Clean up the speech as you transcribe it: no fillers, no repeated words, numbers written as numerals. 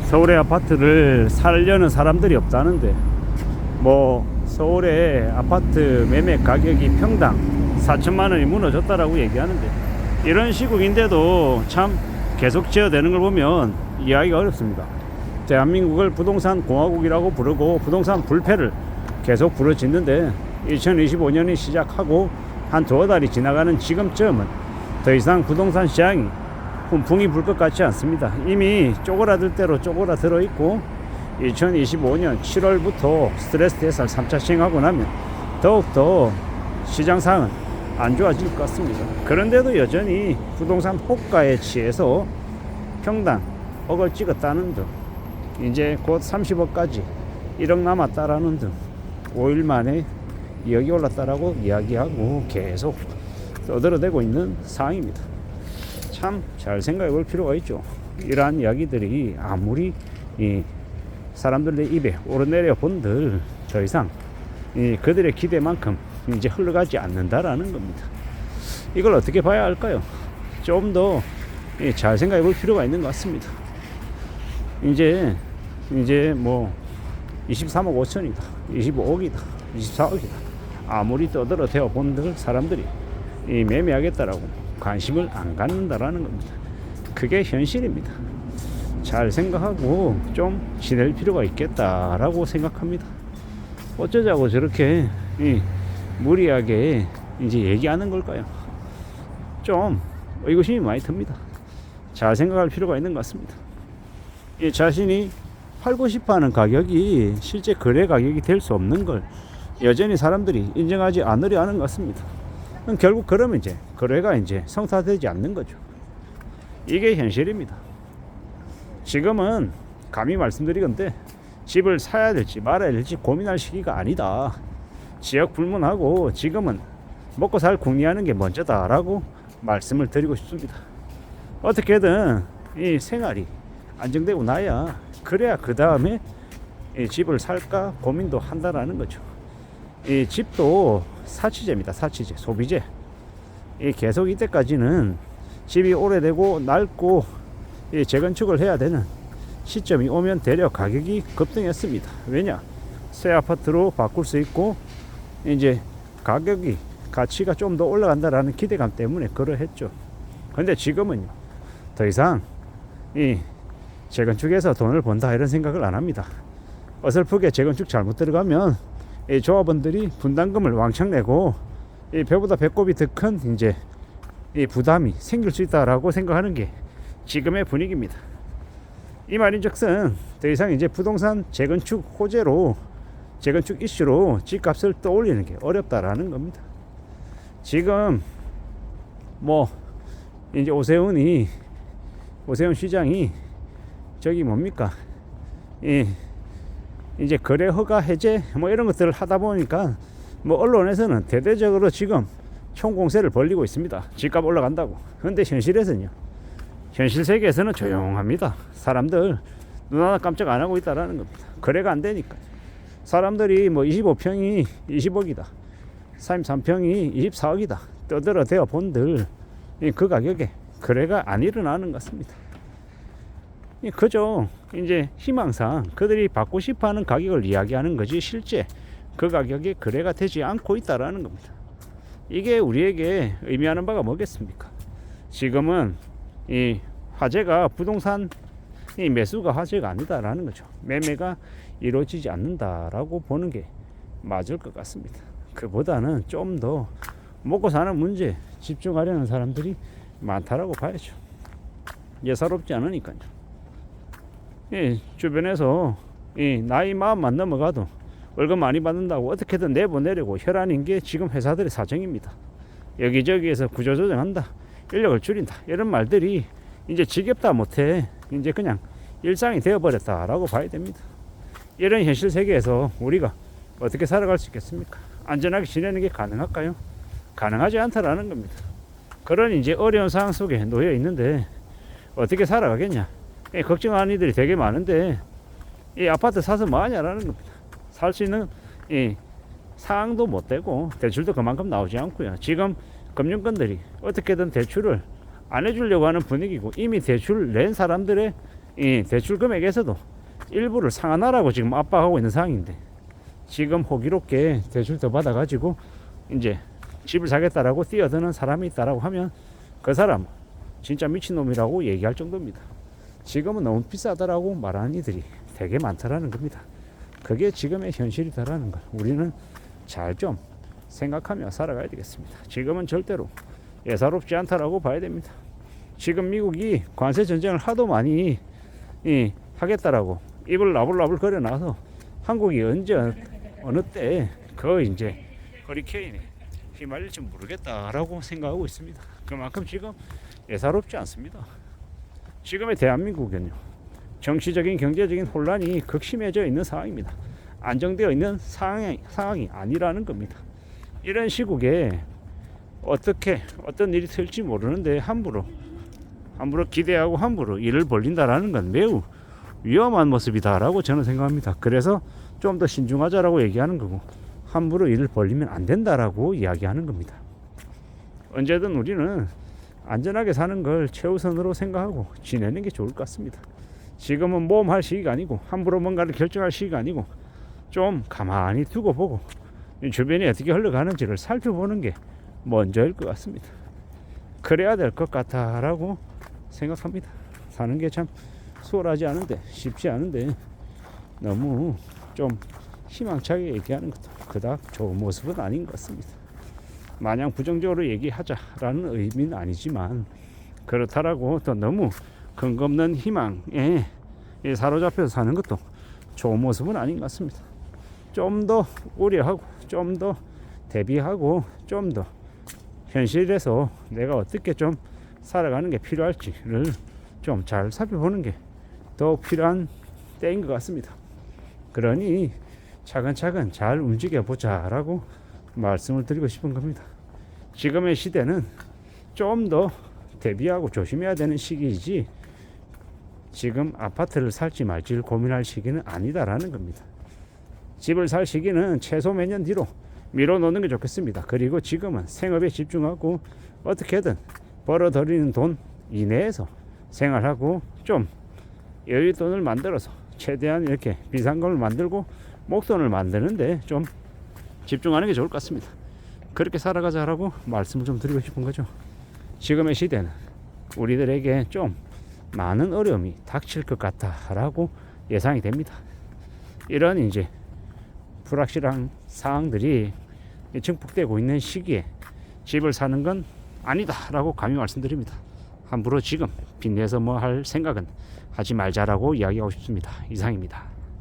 서울의 아파트를 살려는 사람들이 없다는데, 뭐 서울의 아파트 매매 가격이 평당 4천만 원이 무너졌다라고 얘기하는데, 이런 시국인데도 참 계속 지어대는 걸 보면 이해하기가 어렵습니다. 대한민국을 부동산 공화국이라고 부르고 부동산 불패를 계속 부르짖는데, 2025년이 시작하고 한 두어 달이 지나가는 지금쯤은 더 이상 부동산 시장이 훈풍이 불 것 같지 않습니다. 이미 쪼그라들 대로 쪼그라들어 있고, 2025년 7월부터 스트레스 대살 3차 시행하고 나면 더욱더 시장 상황은 안 좋아질 것 같습니다. 그런데도 여전히 부동산 호가에 취해서 평당 억을 찍었다는 등, 이제 곧 30억까지 1억 남았다라는 등 5일 만에 2억이 올랐다라고 이야기하고 계속 떠들어대고 있는 상황입니다. 참 잘 생각해 볼 필요가 있죠. 이러한 이야기들이 아무리 사람들의 입에 오르내려 본들 더 이상 그들의 기대만큼 이제 흘러가지 않는다라는 겁니다. 이걸 어떻게 봐야 할까요? 좀 더 잘 생각해 볼 필요가 있는 것 같습니다. 이제 뭐 23억 5천이다, 25억이다, 24억이다, 아무리 떠들어 대어 본들 사람들이 매매하겠다라고 관심을 안 갖는다라는 겁니다. 그게 현실입니다. 잘 생각하고 좀 지낼 필요가 있겠다라고 생각합니다. 어쩌자고 저렇게 무리하게 이제 얘기하는 걸까요? 좀 의구심이 많이 듭니다. 잘 생각할 필요가 있는 것 같습니다. 자신이 팔고 싶어하는 가격이 실제 거래 가격이 될 수 없는 걸 여전히 사람들이 인정하지 않으려 하는 것 같습니다. 결국 그러면 이제 거래가 이제 성사되지 않는 거죠. 이게 현실입니다. 지금은 감히 말씀드리건데, 집을 사야 될지 말아야 될지 고민할 시기가 아니다. 지역 불문하고 지금은 먹고 살 궁리하는 게 먼저다라고 말씀을 드리고 싶습니다. 어떻게든 이 생활이 안정되고 나야, 그래야 그 다음에 집을 살까 고민도 한다라는 거죠. 이 집도 사치제입니다. 사치제, 소비제. 계속 이때까지는 집이 오래되고 낡고 재건축을 해야 되는 시점이 오면 대려 가격이 급등했습니다. 왜냐? 새 아파트로 바꿀 수 있고 이제 가격이 가치가 좀 더 올라간다라는 기대감 때문에 그러했죠. 그런데 지금은요, 더 이상 이 재건축에서 돈을 번다 이런 생각을 안 합니다. 어설프게 재건축 잘못 들어가면 이 조합원들이 분담금을 왕창 내고 이 배보다 배꼽이 더 큰 이제 이 부담이 생길 수 있다라고 생각하는 게 지금의 분위기입니다. 이 말인즉슨 더 이상 이제 부동산 재건축 호재로, 재건축 이슈로 집값을 떠올리는 게 어렵다라는 겁니다. 지금 뭐 이제 오세훈 시장이 저기 뭡니까, 이제 거래 허가 해제 뭐 이런 것들을 하다 보니까 뭐 언론에서는 대대적으로 지금 총공세를 벌리고 있습니다. 집값 올라간다고. 그런데 현실에서는요, 현실 세계에서는 조용합니다. 사람들 눈 하나 깜짝 안 하고 있다라는 겁니다. 거래가 안 되니까. 사람들이 뭐 25평이 20억이다, 33평이 24억이다 떠들어 대어 본들 그 가격에 거래가 안 일어나는 것 같습니다. 그저 이제 희망상 그들이 받고 싶어하는 가격을 이야기하는 거지, 실제 그 가격에 거래가 되지 않고 있다라는 겁니다. 이게 우리에게 의미하는 바가 뭐겠습니까? 지금은 이 화제가 부동산 이 매수가 화제가 아니다라는 거죠. 매매가 이루어지지 않는다라고 보는 게 맞을 것 같습니다. 그보다는 좀 더 먹고 사는 문제에 집중하려는 사람들이 많다라고 봐야죠. 예사롭지 않으니까요. 주변에서 나이 마음만 넘어가도 월급 많이 받는다고 어떻게든 내보내려고 혈안인 게 지금 회사들의 사정입니다. 여기저기에서 구조조정한다, 인력을 줄인다, 이런 말들이 이제 지겹다 못해 이제 그냥 일상이 되어버렸다라고 봐야 됩니다. 이런 현실 세계에서 우리가 어떻게 살아갈 수 있겠습니까? 안전하게 지내는 게 가능할까요? 가능하지 않다라는 겁니다. 그런 이제 어려운 상황 속에 놓여 있는데 어떻게 살아가겠냐? 걱정하는 이들이 되게 많은데 이 아파트 사서 뭐하냐라는 겁니다. 살 수 있는 이 상황도 못 되고 대출도 그만큼 나오지 않고요. 지금 금융권들이 어떻게든 대출을 안 해주려고 하는 분위기고, 이미 대출 낸 사람들의 이 대출 금액에서도 일부를 상환하라고 지금 압박하고 있는 상황인데, 지금 호기롭게 대출 더 받아가지고 이제 집을 사겠다라고 뛰어드는 사람이 있다라고 하면 그 사람 진짜 미친놈이라고 얘기할 정도입니다. 지금은 너무 비싸다라고 말하는 이들이 되게 많다라는 겁니다. 그게 지금의 현실이다라는 걸 우리는 잘 좀 생각하며 살아가야 되겠습니다. 지금은 절대로 예사롭지 않다라고 봐야 됩니다. 지금 미국이 관세 전쟁을 하도 많이 하겠다라고 입을 나불나불 거려놔서 한국이 언제 어느 때 그 이제 허리케인에 휘말릴지 모르겠다라고 생각하고 있습니다. 그만큼 지금 예사롭지 않습니다. 지금의 대한민국은요, 정치적인 경제적인 혼란이 극심해져 있는 상황입니다. 안정되어 있는 상황이 아니라는 겁니다. 이런 시국에 어떤 일이 될지 모르는데 함부로 기대하고 함부로 일을 벌린다라는 건 매우 위험한 모습이다라고 저는 생각합니다. 그래서 좀 더 신중하자라고 얘기하는 거고, 함부로 일을 벌리면 안 된다라고 이야기하는 겁니다. 언제든 우리는 안전하게 사는 걸 최우선으로 생각하고 지내는 게 좋을 것 같습니다. 지금은 모험할 시기가 아니고 함부로 뭔가를 결정할 시기가 아니고 좀 가만히 두고 보고 주변이 어떻게 흘러가는지를 살펴보는 게 먼저일 것 같습니다. 그래야 될 것 같다라고 생각합니다. 사는 게 참 수월하지 않은데, 쉽지 않은데 너무 좀 희망차게 얘기하는 것도 그닥 좋은 모습은 아닌 것 같습니다. 마냥 부정적으로 얘기하자라는 의미는 아니지만, 그렇다라고 또 너무 근거 없는 희망에 사로잡혀서 사는 것도 좋은 모습은 아닌 것 같습니다. 좀 더 우려하고 좀 더 대비하고 좀 더 현실에서 내가 어떻게 좀 살아가는 게 필요할지를 좀 잘 살펴보는 게 더 필요한 때인 것 같습니다. 그러니 차근차근 잘 움직여 보자라고 말씀을 드리고 싶은 겁니다. 지금의 시대는 좀 더 대비하고 조심해야 되는 시기이지, 지금 아파트를 살지 말지를 고민할 시기는 아니다라는 겁니다. 집을 살 시기는 최소 몇 년 뒤로 미뤄놓는 게 좋겠습니다. 그리고 지금은 생업에 집중하고 어떻게든 벌어들이는 돈 이내에서 생활하고 좀 여윳돈을 만들어서 최대한 이렇게 비상금을 만들고 목돈을 만드는데 좀 집중하는 게 좋을 것 같습니다. 그렇게 살아가자라고 말씀을 좀 드리고 싶은 거죠. 지금의 시대는 우리들에게 좀 많은 어려움이 닥칠 것 같다라고 예상이 됩니다. 이런 이제 불확실한 상황들이 증폭되고 있는 시기에 집을 사는 건 아니다라고 감히 말씀드립니다. 함부로 지금 빚내서 뭐 할 생각은 하지 말자라고 이야기하고 싶습니다. 이상입니다.